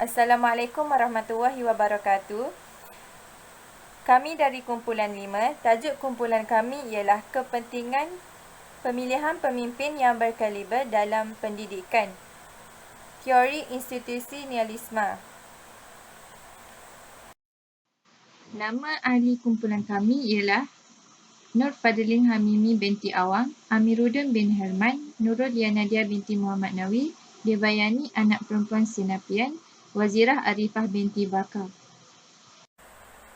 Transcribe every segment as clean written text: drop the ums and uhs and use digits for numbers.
Assalamualaikum warahmatullahi wabarakatuh. Kami dari kumpulan 5, tajuk kumpulan kami ialah kepentingan pemilihan pemimpin yang berkaliber dalam pendidikan. Teori institusionalisme. Nama ahli kumpulan kami ialah Nur Fadlin Hamimi binti Awang, Amiruddin bin Herman, Nurul Yanadia binti Muhammad Nawi, Debayani anak perempuan Senapian, Wazirah Arifah binti Bakar.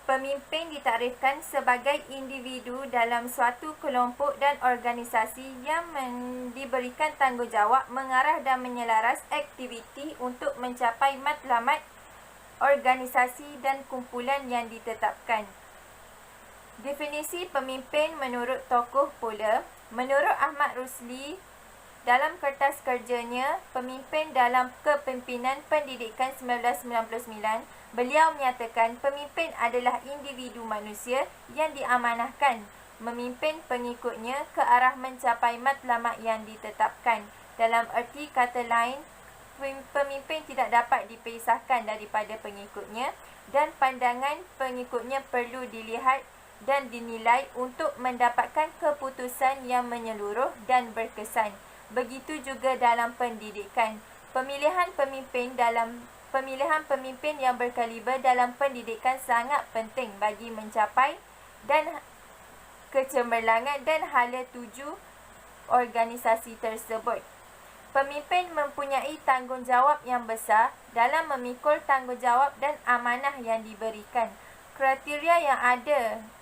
Pemimpin ditakdirkan sebagai individu dalam suatu kelompok dan organisasi yang diberikan tanggungjawab mengarah dan menyelaras aktiviti untuk mencapai matlamat organisasi dan kumpulan yang ditetapkan. Definisi pemimpin menurut tokoh pula, menurut Ahmad Rusli, dalam kertas kerjanya Pemimpin dalam Kepimpinan Pendidikan 1999, beliau menyatakan pemimpin adalah individu manusia yang diamanahkan memimpin pengikutnya ke arah mencapai matlamat yang ditetapkan. Dalam erti kata lain, pemimpin tidak dapat dipisahkan daripada pengikutnya dan pandangan pengikutnya perlu dilihat dan dinilai untuk mendapatkan keputusan yang menyeluruh dan berkesan. Begitu juga dalam pendidikan. Pemilihan pemimpin yang berkaliber dalam pendidikan sangat penting bagi mencapai dan kecemerlangan dan hala tuju organisasi tersebut. Pemimpin mempunyai tanggungjawab yang besar dalam memikul tanggungjawab dan amanah yang diberikan. Kriteria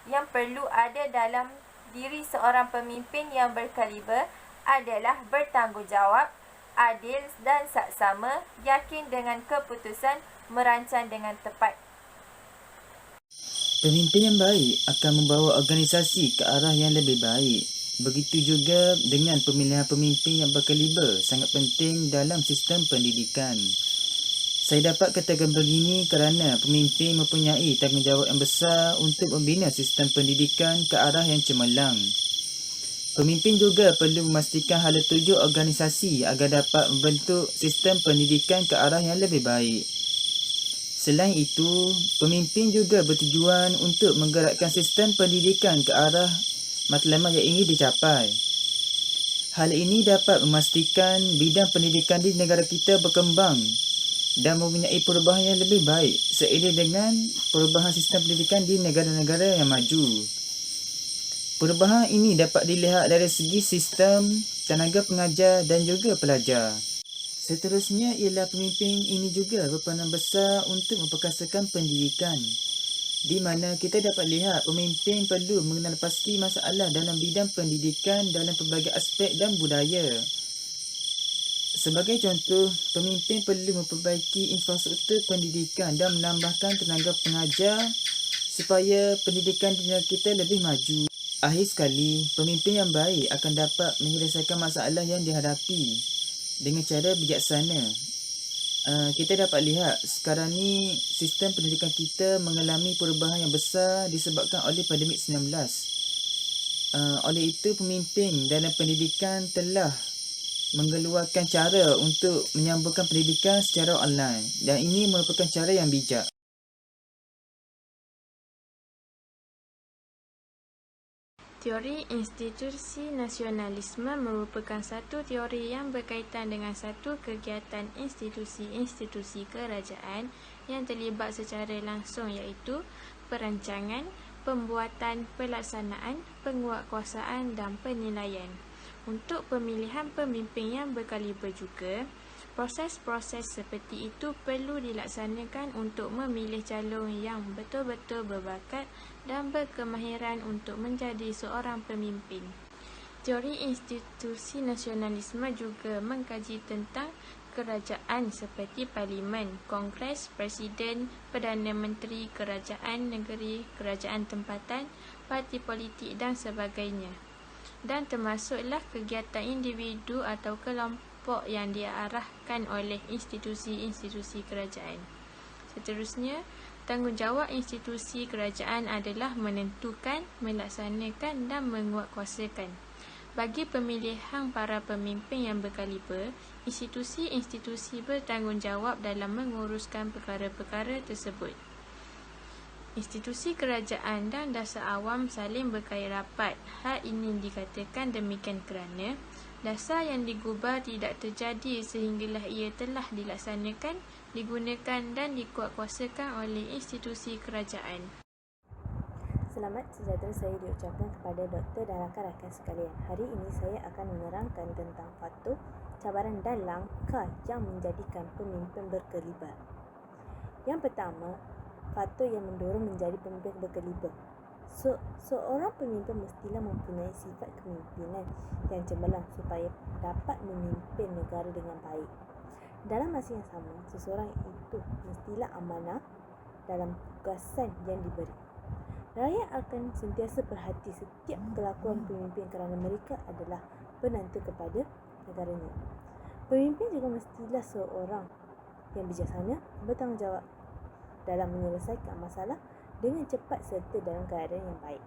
yang perlu ada dalam diri seorang pemimpin yang berkaliber adalah bertanggungjawab, adil dan saksama, yakin dengan keputusan, merancang dengan tepat. Pemimpin yang baik akan membawa organisasi ke arah yang lebih baik. Begitu juga dengan pemilihan pemimpin yang berkaliber sangat penting dalam sistem pendidikan. Saya dapat katakan begini kerana pemimpin mempunyai tanggungjawab yang besar untuk membina sistem pendidikan ke arah yang cemerlang. Pemimpin juga perlu memastikan hala tuju organisasi agar dapat membentuk sistem pendidikan ke arah yang lebih baik. Selain itu, pemimpin juga bertujuan untuk menggerakkan sistem pendidikan ke arah matlamat yang ingin dicapai. Hal ini dapat memastikan bidang pendidikan di negara kita berkembang dan mempunyai perubahan yang lebih baik seiring dengan perubahan sistem pendidikan di negara-negara yang maju. Perubahan ini dapat dilihat dari segi sistem, tenaga pengajar dan juga pelajar. Seterusnya ialah pemimpin ini juga berperanan besar untuk memperkasakan pendidikan, di mana kita dapat lihat pemimpin perlu mengenal pasti masalah dalam bidang pendidikan dalam pelbagai aspek dan budaya. Sebagai contoh, pemimpin perlu memperbaiki infrastruktur pendidikan dan menambahkan tenaga pengajar supaya pendidikan di negara kita lebih maju. Akhir sekali, pemimpin yang baik akan dapat menyelesaikan masalah yang dihadapi dengan cara bijaksana. Kita dapat lihat sekarang ni sistem pendidikan kita mengalami perubahan yang besar disebabkan oleh pandemik 19. Oleh itu, pemimpin dalam pendidikan telah mengeluarkan cara untuk menyambungkan pendidikan secara online dan ini merupakan cara yang bijak. Teori institusi nasionalisme merupakan satu teori yang berkaitan dengan satu kegiatan institusi-institusi kerajaan yang terlibat secara langsung iaitu perancangan, pembuatan, pelaksanaan, penguatkuasaan dan penilaian. Untuk pemilihan pemimpin yang berkaliber juga, proses-proses seperti itu perlu dilaksanakan untuk memilih calon yang betul-betul berbakat dan berkemahiran untuk menjadi seorang pemimpin. Teori institusi nasionalisme juga mengkaji tentang kerajaan seperti parlimen, kongres, presiden, perdana menteri, kerajaan negeri, kerajaan tempatan, parti politik dan sebagainya. Dan termasuklah kegiatan individu atau kelompok yang diarahkan oleh institusi-institusi kerajaan. Seterusnya, tanggungjawab institusi kerajaan adalah menentukan, melaksanakan dan menguatkuasakan. Bagi pemilihan para pemimpin yang berkaliber, institusi-institusi bertanggungjawab dalam menguruskan perkara-perkara tersebut. Institusi kerajaan dan dasar awam saling berkait rapat. Hal ini dikatakan demikian kerana dasar yang digubah tidak terjadi sehinggalah ia telah dilaksanakan, digunakan dan dikuatkuasakan oleh institusi kerajaan. Selamat sejahtera saya diucapkan kepada doktor dan rakan-rakan sekalian. Hari ini saya akan menerangkan tentang faktor, cabaran dan langkah yang menjadikan pemimpin berkaliber. Yang pertama, faktor yang mendorong menjadi pemimpin berkaliber. Seorang pemimpin mestilah mempunyai sifat kepimpinan yang cemerlang supaya dapat memimpin negara dengan baik. Dalam masa yang sama, seseorang itu mestilah amanah dalam tugasan yang diberi. Rakyat akan sentiasa perhati setiap kelakuan pemimpin kerana mereka adalah penentu kepada negaranya. Pemimpin juga mestilah seorang yang bijaksana, bertanggungjawab dalam menyelesaikan masalah dengan cepat serta dalam keadaan yang baik.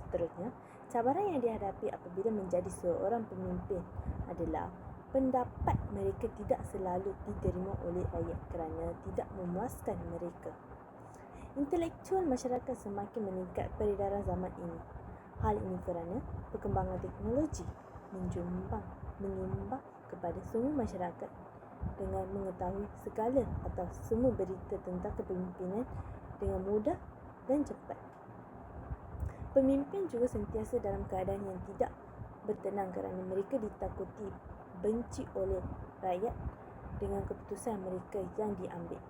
Seterusnya, cabaran yang dihadapi apabila menjadi seorang pemimpin adalah pendapat mereka tidak selalu diterima oleh rakyat kerana tidak memuaskan mereka. Intelektual masyarakat semakin meningkat peredaran zaman ini. Hal ini kerana perkembangan teknologi menyumbang kepada semua masyarakat dengan mengetahui segala atau semua berita tentang kepimpinan dengan mudah dan cepat. Pemimpin juga sentiasa dalam keadaan yang tidak bertenang kerana mereka ditakuti benci oleh rakyat dengan keputusan mereka yang diambil.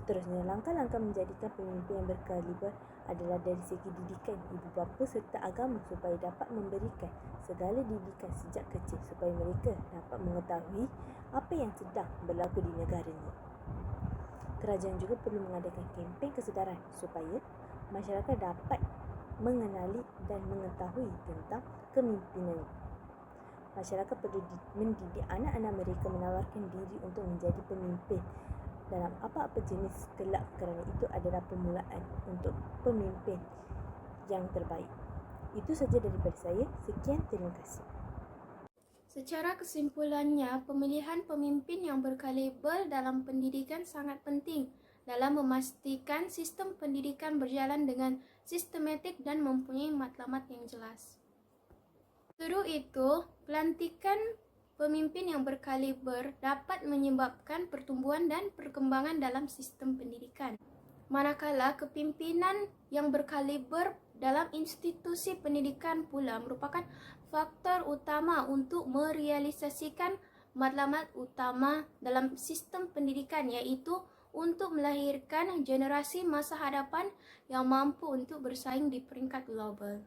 Seterusnya, langkah-langkah menjadikan pemimpin yang berkaliber adalah dari segi didikan ibu bapa serta agama supaya dapat memberikan segala didikan sejak kecil supaya mereka dapat mengetahui apa yang sedang berlaku di negaranya. Kerajaan juga perlu mengadakan kempen kesedaran supaya masyarakat dapat mengenali dan mengetahui tentang kepimpinan. Masyarakat perlu mendidik anak-anak mereka menawarkan diri untuk menjadi pemimpin dalam apa-apa jenis kelab kerana itu adalah permulaan untuk pemimpin yang terbaik. Itu saja daripada saya. Sekian, terima kasih. Secara kesimpulannya, pemilihan pemimpin yang berkaliber dalam pendidikan sangat penting dalam memastikan sistem pendidikan berjalan dengan sistematik dan mempunyai matlamat yang jelas. Terus itu, pelantikan pemimpin yang berkaliber dapat menyebabkan pertumbuhan dan perkembangan dalam sistem pendidikan. Manakala kepimpinan yang berkaliber dalam institusi pendidikan pula merupakan faktor utama untuk merealisasikan matlamat utama dalam sistem pendidikan, iaitu untuk melahirkan generasi masa hadapan yang mampu untuk bersaing di peringkat global.